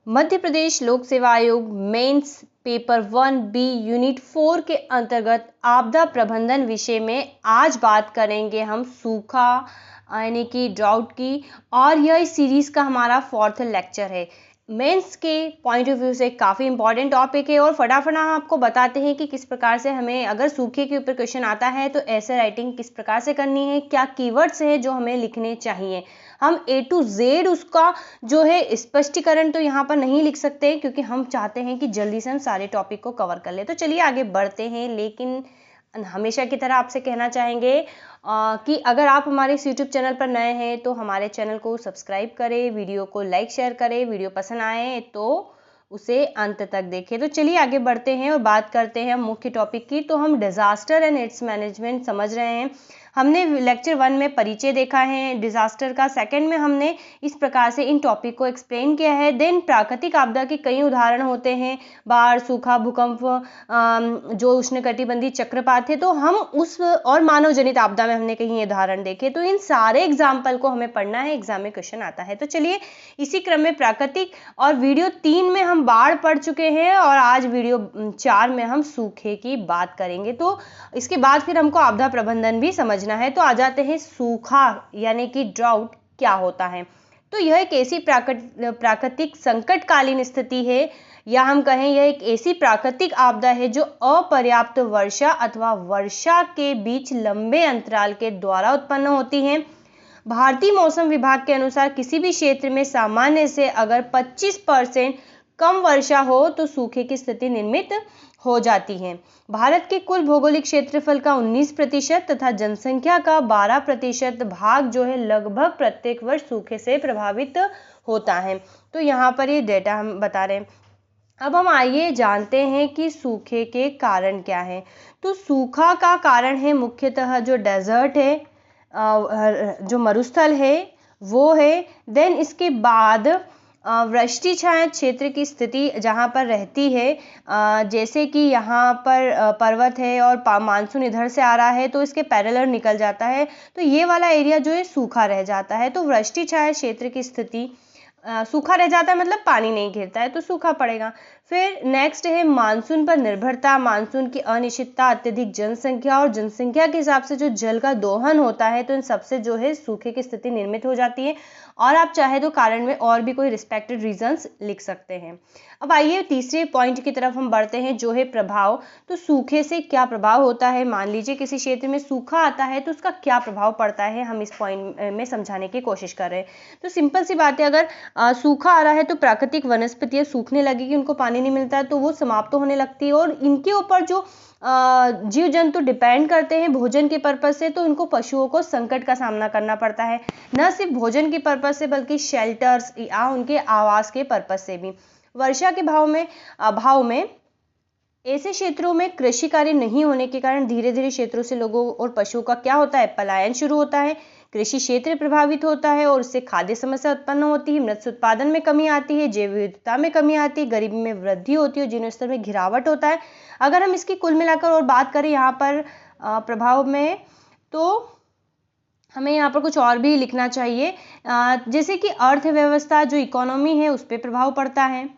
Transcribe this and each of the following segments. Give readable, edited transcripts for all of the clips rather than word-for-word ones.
मध्य प्रदेश लोक सेवा आयोग मेंस पेपर 1B यूनिट 4 के अंतर्गत आपदा प्रबंधन विषय में आज बात करेंगे हम सूखा यानी कि ड्राउट की, और यह इस सीरीज का हमारा 4th लेक्चर है। मेंस के पॉइंट ऑफ व्यू से काफ़ी इंपॉर्टेंट टॉपिक है और फटाफट हम आपको बताते हैं कि किस प्रकार से हमें अगर सूखे के ऊपर क्वेश्चन आता है तो ऐसे राइटिंग किस प्रकार से करनी है, क्या कीवर्ड्स हैं जो हमें लिखने चाहिए। हम A to Z उसका जो है स्पष्टीकरण तो यहाँ पर नहीं लिख सकते क्योंकि हम चाहते हैं कि जल्दी से हम सारे टॉपिक को कवर कर ले। तो चलिए आगे बढ़ते हैं, लेकिन हमेशा की तरह आपसे कहना चाहेंगे कि अगर आप हमारे इस YouTube चैनल पर नए हैं तो हमारे चैनल को सब्सक्राइब करें, वीडियो को लाइक शेयर करें, वीडियो पसंद आए तो उसे अंत तक देखें। तो चलिए आगे बढ़ते हैं और बात करते हैं मुख्य टॉपिक की। तो हम डिजास्टर एंड इट्स मैनेजमेंट समझ रहे हैं। हमने लेक्चर 1 में परिचय देखा है डिजास्टर का, सेकंड में हमने इस प्रकार से इन टॉपिक को एक्सप्लेन किया है। देन प्राकृतिक आपदा के कई उदाहरण होते हैं, बाढ़, सूखा, भूकंप, जो उष्णकटिबंधीय चक्रवात है, तो हम उस और मानव जनित आपदा में हमने कहीं उदाहरण देखे। तो इन सारे एग्जाम्पल को हमें पढ़ना है, एग्जाम में क्वेश्चन आता है। तो चलिए इसी क्रम में प्राकृतिक और वीडियो 3 में हम बाढ़ पढ़ चुके हैं और आज वीडियो 4 में हम सूखे की बात करेंगे। तो इसके बाद फिर हमको आपदा प्रबंधन भी समझना है। तो आ जाते हैं सूखा यानी कि ड्राउट क्या होता है। तो यह एक ऐसी प्राकृतिक संकटकालीन स्थिति है, या हम कहें यह एक ऐसी प्राकृतिक आपदा है जो अपर्याप्त वर्षा अथवा वर्षा के बीच लंबे अंतराल के द्वारा उत्पन्न होती है। भारतीय मौसम विभाग के अनुसार किसी भी क्षेत्र में सामान्य से अगर 25% कम वर्षा हो तो सूखे की स्थिति निर्मित हो जाती है। भारत के कुल भौगोलिक क्षेत्रफल का 19% तथा जनसंख्या का 12% भाग जो है लगभग प्रत्येक वर्ष सूखे से प्रभावित होता है। तो यहाँ पर ये डेटा हम बता रहे हैं। अब हम आइए जानते हैं कि सूखे के कारण क्या है। तो सूखा का कारण है मुख्यतः जो डेजर्ट है, जो मरुस्थल है वो है। देन इसके बाद वृष्टि छाया क्षेत्र की स्थिति जहाँ पर रहती है, जैसे कि यहाँ पर पर्वत है और मानसून इधर से आ रहा है तो इसके पैरेलल निकल जाता है, तो ये वाला एरिया जो है सूखा रह जाता है। तो वृष्टि छाया क्षेत्र की स्थिति सूखा रह जाता है, मतलब पानी नहीं गिरता है तो सूखा पड़ेगा। फिर नेक्स्ट है मानसून पर निर्भरता, मानसून की अनिश्चितता, अत्यधिक जनसंख्या और जनसंख्या के हिसाब से जो जल का दोहन होता है, तो इन सबसे जो है सूखे की स्थिति निर्मित हो जाती है। और आप चाहे तो कारण में और भी कोई रिस्पेक्टेड रीजंस लिख सकते हैं। अब आइए तीसरे पॉइंट की तरफ हम बढ़ते हैं जो है प्रभाव। तो सूखे से क्या प्रभाव होता है, मान लीजिए किसी क्षेत्र में सूखा आता है तो उसका क्या प्रभाव पड़ता है, हम इस पॉइंट में समझाने की कोशिश कर रहे हैं। तो सिंपल सी बात है, अगर सूखा आ रहा है तो प्राकृतिक वनस्पतियां सूखने लगेगी, उनको पानी नहीं मिलता है तो वो समाप्त होने लगती है, और इनके ऊपर जो जीव जंतु डिपेंड करते हैं भोजन के पर्पज से, तो इनको पशुओं को संकट का सामना करना पड़ता है, न सिर्फ भोजन के पर्पज से बल्कि शेल्टर्स या उनके आवास के पर्पज से भी। वर्षा के अभाव में ऐसे क्षेत्रों में कृषि कार्य नहीं होने के कारण धीरे धीरे क्षेत्रों से लोगों और पशुओं का क्या होता है, पलायन शुरू होता है। कृषि क्षेत्र प्रभावित होता है और उससे खाद्य समस्या उत्पन्न होती है, मत्स्य उत्पादन में कमी आती है, जैव विविधता में कमी आती है, गरीबी में वृद्धि होती है, जीवन स्तर में गिरावट होता है। अगर हम इसकी कुल मिलाकर और बात करें यहाँ पर प्रभाव में, तो हमें यहाँ पर कुछ और भी लिखना चाहिए, जैसे कि अर्थव्यवस्था जो इकोनॉमी है उस पर प्रभाव पड़ता है।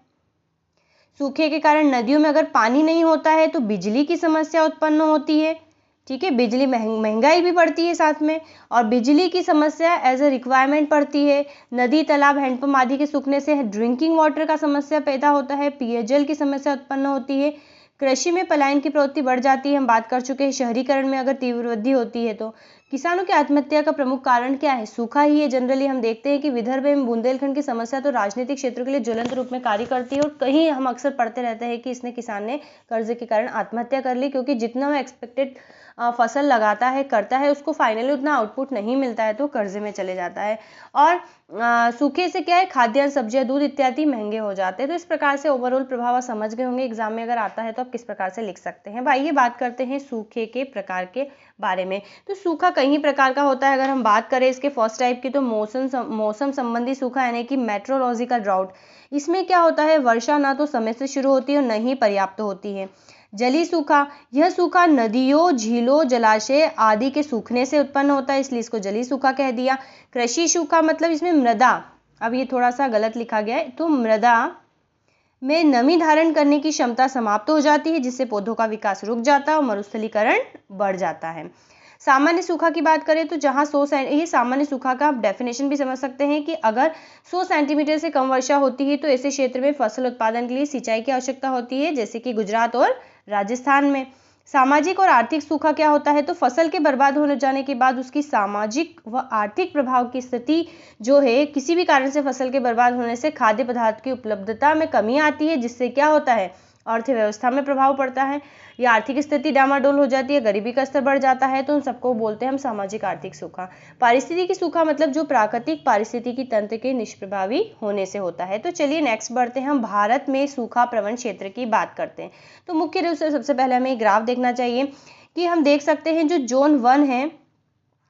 सूखे के कारण नदियों में अगर पानी नहीं होता है तो बिजली की समस्या उत्पन्न होती है, ठीक है, बिजली महंगाई भी बढ़ती है साथ में, और बिजली की समस्या एज ए रिक्वायरमेंट पड़ती है। नदी, तालाब, हैंडपंप आदि के सूखने से ड्रिंकिंग वाटर का समस्या पैदा होता है, पेयजल की समस्या उत्पन्न होती है। कृषि में पलायन की प्रवृत्ति बढ़ जाती है, हम बात कर चुके हैं। शहरीकरण में अगर तीव्र वृद्धि होती है तो किसानों की आत्महत्या का प्रमुख कारण क्या है, सूखा ही है। जनरली हम देखते हैं कि विदर्भ एवं बुंदेलखंड की समस्या तो राजनीतिक क्षेत्रों के लिए ज्वलंत रूप में कार्य करती है, और कहीं हम अक्सर पढ़ते रहते हैं कि इसने किसान ने कर्ज के कारण आत्महत्या कर ली, क्योंकि जितना वो एक्सपेक्टेड फसल लगाता है करता है उसको फाइनली उतना आउटपुट नहीं मिलता है तो कर्जे में चले जाता है। और सूखे से क्या है, खाद्यान्न, सब्जियां, दूध इत्यादि महंगे हो जाते हैं। तो इस प्रकार से ओवरऑल प्रभाव आप समझ गए होंगे, एग्जाम में अगर आता है तो आप किस प्रकार से लिख सकते हैं। भाई ये बात करते हैं सूखे के प्रकार के बारे में। तो सूखा कई प्रकार का होता है। अगर हम बात करें इसके फर्स्ट टाइप की, तो मौसम संबंधी सूखा यानी कि मेट्रोलॉजिकल ड्राउट। इसमें क्या होता है, वर्षा ना तो समय से शुरू होती है और न ही पर्याप्त होती है। जली सूखा, यह सूखा नदियों, झीलों, जलाशय आदि के सूखने से उत्पन्न होता है, इसलिए इसको जली सूखा कह दिया। कृषि सूखा मतलब इसमें मृदा, अब ये थोड़ा सा गलत लिखा गया है, तो मृदा में नमी धारण करने की क्षमता समाप्त हो जाती है, जिससे पौधों का विकास रुक जाता है और मरुस्थलीकरण बढ़ जाता है। सामान्य सूखा की बात करें तो जहां ये सामान्य सूखा का आप डेफिनेशन भी समझ सकते हैं कि अगर 100 सेंटीमीटर से कम वर्षा होती है तो ऐसे क्षेत्र में फसल उत्पादन के लिए सिंचाई की आवश्यकता होती है, जैसे कि गुजरात और राजस्थान में। सामाजिक और आर्थिक सूखा क्या होता है, तो फसल के बर्बाद होने जाने के बाद उसकी सामाजिक व आर्थिक प्रभाव की स्थिति जो है, किसी भी कारण से फसल के बर्बाद होने से खाद्य पदार्थ की उपलब्धता में कमी आती है, जिससे क्या होता है, अर्थव्यवस्था में प्रभाव पड़ता है, या आर्थिक स्थिति डामाडोल हो जाती है, गरीबी का स्तर बढ़ जाता है, तो उन सबको बोलते हैं हम सामाजिक आर्थिक सूखा। पारिस्थितिकी सूखा मतलब जो प्राकृतिक पारिस्थितिकी तंत्र के निष्प्रभावी होने से होता है। तो चलिए नेक्स्ट बढ़ते हैं, हम भारत में सूखा प्रवण क्षेत्र की बात करते हैं। तो मुख्य रूप से सबसे पहले हमें ग्राफ देखना चाहिए कि हम देख सकते हैं जो जोन 1 है,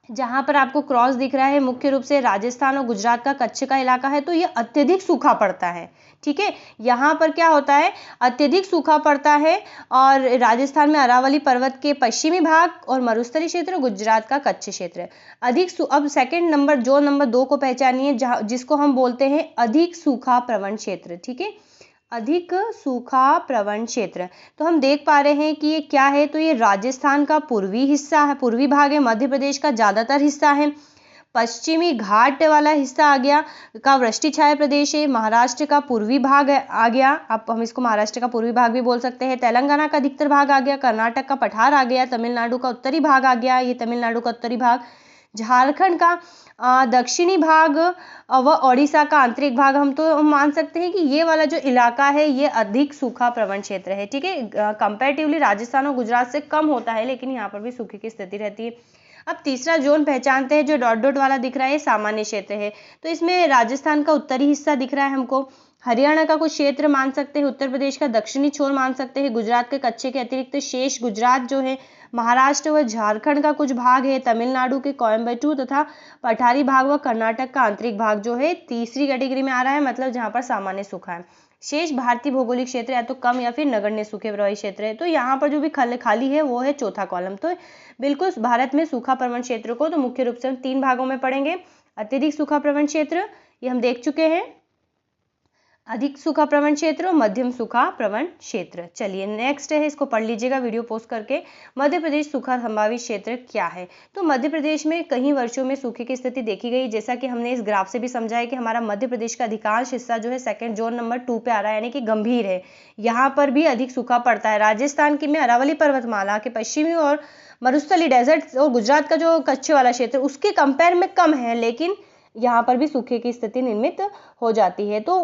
जहां पर आपको क्रॉस दिख रहा है, मुख्य रूप से राजस्थान और गुजरात का कच्छ का इलाका है, तो ये अत्यधिक सूखा पड़ता है। ठीक है, यहाँ पर क्या होता है, अत्यधिक सूखा पड़ता है, और राजस्थान में अरावली पर्वत के पश्चिमी भाग और मरुस्थली क्षेत्र, गुजरात का कच्छ क्षेत्र अब सेकंड नंबर जोन नंबर 2 को पहचानिए, जिसको हम बोलते हैं अधिक सूखा प्रवण क्षेत्र। ठीक है, अधिक सूखा प्रवण क्षेत्र। तो हम देख पा रहे हैं कि ये क्या है, तो ये राजस्थान का पूर्वी हिस्सा है, पूर्वी भाग है, मध्य प्रदेश का ज्यादातर हिस्सा है, पश्चिमी घाट वाला हिस्सा आ गया का वृष्टि छाया प्रदेश है, महाराष्ट्र का पूर्वी भाग आ गया, अब हम इसको महाराष्ट्र का पूर्वी भाग भी बोल सकते हैं, तेलंगाना का अधिकतर भाग आ गया, कर्नाटक का पठार आ गया, तमिलनाडु का उत्तरी भाग आ गया, ये तमिलनाडु का उत्तरी भाग, झारखंड का दक्षिणी भाग व ओडिशा का आंतरिक भाग। हम मान सकते हैं कि ये वाला जो इलाका है ये अधिक सूखा प्रवण क्षेत्र है। ठीक है, कंपैरेटिवली राजस्थान और गुजरात से कम होता है, लेकिन यहाँ पर भी सूखे की स्थिति रहती है। अब तीसरा जोन पहचानते हैं, जो डॉट डॉट वाला दिख रहा है, सामान्य क्षेत्र है। तो इसमें राजस्थान का उत्तरी हिस्सा दिख रहा है हमको, हरियाणा का कुछ क्षेत्र मान सकते हैं, उत्तर प्रदेश का दक्षिणी छोर मान सकते हैं, गुजरात के कच्चे के अतिरिक्त शेष गुजरात जो है, महाराष्ट्र व झारखंड का कुछ भाग है, तमिलनाडु के कोयम्बटूर तथा पठारी भाग व कर्नाटक का आंतरिक भाग जो है तीसरी कैटेगरी में आ रहा है, मतलब जहां पर सामान्य सूखा है। शेष भारतीय भौगोलिक क्षेत्र या तो कम या फिर नगण्य सूखे प्रवाही क्षेत्र है। तो यहाँ पर जो भी खाली है वो है चौथा कॉलम। तो बिल्कुल भारत में सूखा प्रवण क्षेत्र को तो मुख्य रूप से हम 3 भागों में पढ़ेंगे। अत्यधिक सूखा प्रवण क्षेत्र ये हम देख चुके हैं, अधिक सूखा प्रवण क्षेत्र और मध्यम सूखा प्रवण क्षेत्र। चलिए नेक्स्ट है, इसको पढ़ लीजिएगा वीडियो पोस्ट करके। मध्य प्रदेश सूखा संभावित क्षेत्र क्या है, तो मध्य प्रदेश में कई वर्षों में सूखे की स्थिति देखी गई, जैसा कि हमने इस ग्राफ से भी समझा है कि हमारा मध्य प्रदेश का अधिकांश हिस्सा जो है सेकंड जोन नंबर 2 पे आ रहा है, यानी कि गंभीर है, यहाँ पर भी अधिक सूखा पड़ता है। राजस्थान की में अरावली पर्वतमाला के पश्चिमी और मरुस्थली डेजर्ट और गुजरात का जो कच्छ वाला क्षेत्र उसके कंपेयर में कम है, लेकिन यहाँ पर भी सूखे की स्थिति निर्मित हो जाती है। तो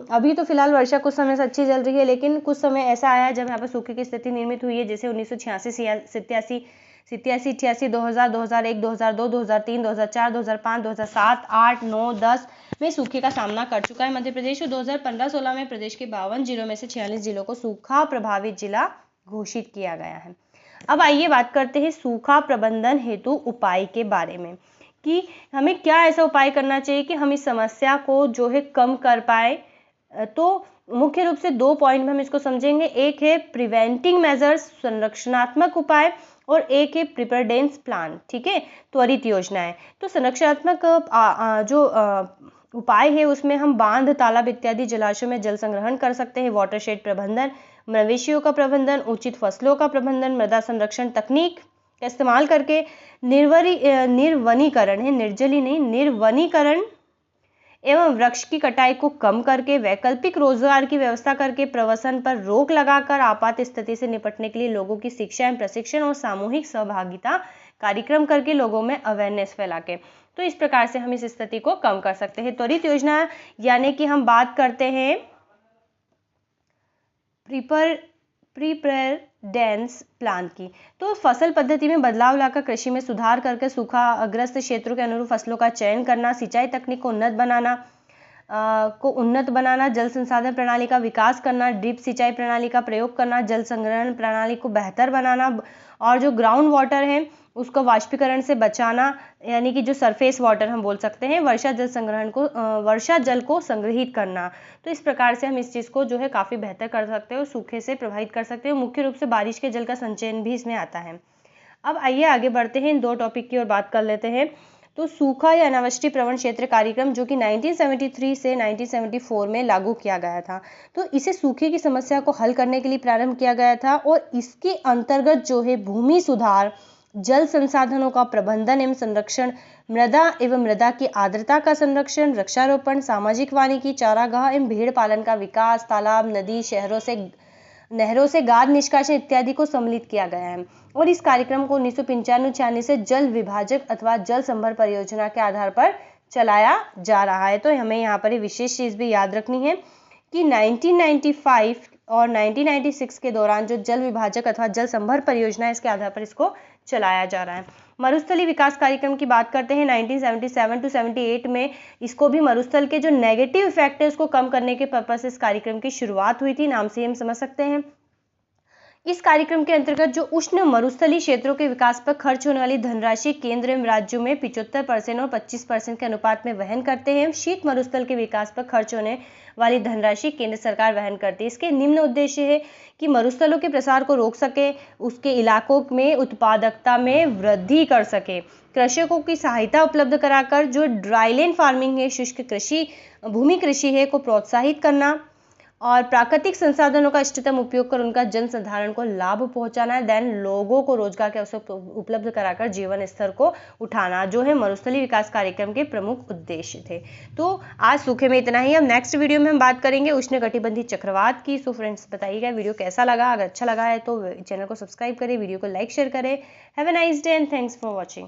अभी तो फिलहाल वर्षा कुछ समय से अच्छी चल रही है, लेकिन कुछ समय ऐसा आया जब यहाँ पर सूखे की स्थिति निर्मित हुई है, जैसे 1986, 87, 88, 2000, 2001, 2002, 2003, 2004, 2005, 2007, 8, 9, 10 में सूखे का सामना कर चुका है मध्य प्रदेश, और 2015-16 में प्रदेश के 52 जिलों में से 46 जिलों को सूखा प्रभावित जिला घोषित किया गया है। अब आइए बात करते हैं सूखा प्रबंधन हेतु उपाय के बारे में, कि हमें क्या ऐसा उपाय करना चाहिए कि हम इस समस्या को जो है कम कर पाए। तो मुख्य रूप से 2 पॉइंट में हम इसको समझेंगे, एक है प्रिवेंटिंग मेजर्स संरक्षणात्मक उपाय, और एक है प्रिपेयर्डनेस प्लान। ठीक है, त्वरित योजनाएं। तो संरक्षणात्मक जो उपाय है उसमें हम बांध, तालाब इत्यादि जलाशयों में जल संग्रहण कर सकते हैं, वाटरशेड प्रबंधन, मवेशियों का प्रबंधन, उचित फसलों का प्रबंधन, मृदा संरक्षण तकनीक का इस्तेमाल करके निर्वनीकरण है, निर्जली नहीं, निर्वनीकरण एवं वृक्ष की कटाई को कम करके, वैकल्पिक रोजगार की व्यवस्था करके, प्रवसन पर रोक लगाकर, आपात स्थिति से निपटने के लिए लोगों की शिक्षा एवं प्रशिक्षण और सामूहिक सहभागिता कार्यक्रम करके लोगों में अवेयरनेस फैला के, तो इस प्रकार से हम इस स्थिति को कम कर सकते हैं। त्वरित योजना यानी कि हम बात करते हैं प्रिपेयर्डनेस प्लान की, तो फसल पद्धति में बदलाव लाकर कृषि में सुधार करके सूखाग्रस्त क्षेत्रों के अनुरूप फसलों का चयन करना, सिंचाई तकनीक को उन्नत बनाना, जल संसाधन प्रणाली का विकास करना, ड्रिप सिंचाई प्रणाली का प्रयोग करना, जल संग्रहण प्रणाली को बेहतर बनाना, और जो ग्राउंड वाटर है उसको वाष्पीकरण से बचाना, यानी कि जो सरफेस वाटर हम बोल सकते हैं, वर्षा जल को संग्रहित करना। तो इस प्रकार से हम इस चीज़ को जो है काफ़ी बेहतर कर सकते हैं और सूखे से प्रभावित कर सकते हैं। मुख्य रूप से बारिश के जल का संचयन भी इसमें आता है। अब आइए आगे बढ़ते हैं, इन 2 टॉपिक की ओर बात कर लेते हैं। तो सूखा या अनावृष्टि प्रवण क्षेत्र कार्यक्रम जो कि 1973 से 1974 में लागू किया गया था, तो इसे सूखे की समस्या को हल करने के लिए प्रारंभ किया गया था और इसके अंतर्गत जो है भूमि सुधार, जल संसाधनों का प्रबंधन एवं संरक्षण, मृदा की आर्द्रता का संरक्षण, वृक्षारोपण, सामाजिक वानिकी, चारागाह एवं भेड़ पालन का विकास, तालाब, नदी, नहरों से गाद निष्कासन इत्यादि को सम्मिलित किया गया है। और इस कार्यक्रम को 1995-96 से जल विभाजक अथवा जल संभर परियोजना के आधार पर चलाया जा रहा है। तो हमें यहाँ पर ये विशेष चीज भी याद रखनी है कि 1995 और 1996 के दौरान जो जल विभाजक अथवा जल संभर परियोजना है, इसके आधार पर इसको चलाया जा रहा है। मरुस्थलीय विकास कार्यक्रम की बात करते हैं 1977 to 78 में, इसको भी मरुस्थल के जो नेगेटिव इफेक्ट है उसको कम करने के पर्पस से इस कार्यक्रम की शुरुआत हुई थी, नाम से हम समझ सकते हैं। इस कार्यक्रम के अंतर्गत जो उष्ण मरुस्थलीय क्षेत्रों के विकास पर खर्च होने वाली धनराशि केंद्र एवं राज्यों में 75% और 25% के अनुपात में वहन करते हैं। शीत मरुस्थल के विकास पर खर्च होने वाली धनराशि केंद्र सरकार वहन करती है। इसके निम्न उद्देश्य है कि मरुस्थलों के प्रसार को रोक सके, उसके इलाकों में उत्पादकता में वृद्धि कर सके, कृषकों की सहायता उपलब्ध कराकर जो ड्राईलैंड फार्मिंग है, शुष्क कृषि, भूमि कृषि है को प्रोत्साहित करना और प्राकृतिक संसाधनों का इष्टतम उपयोग कर उनका जन साधारण को लाभ पहुंचाना है। देन लोगों को रोजगार के अवसर उपलब्ध कराकर जीवन स्तर को उठाना, जो है मरुस्थलीय विकास कार्यक्रम के प्रमुख उद्देश्य थे। तो आज सूखे में इतना ही। अब नेक्स्ट वीडियो में हम बात करेंगे उष्णकटिबंधीय चक्रवात की। सो फ्रेंड्स, बताइएगा वीडियो कैसा लगा। अगर अच्छा लगा है तो चैनल को सब्सक्राइब करें, वीडियो को लाइक शेयर करें। Have a nice day and thanks for watching.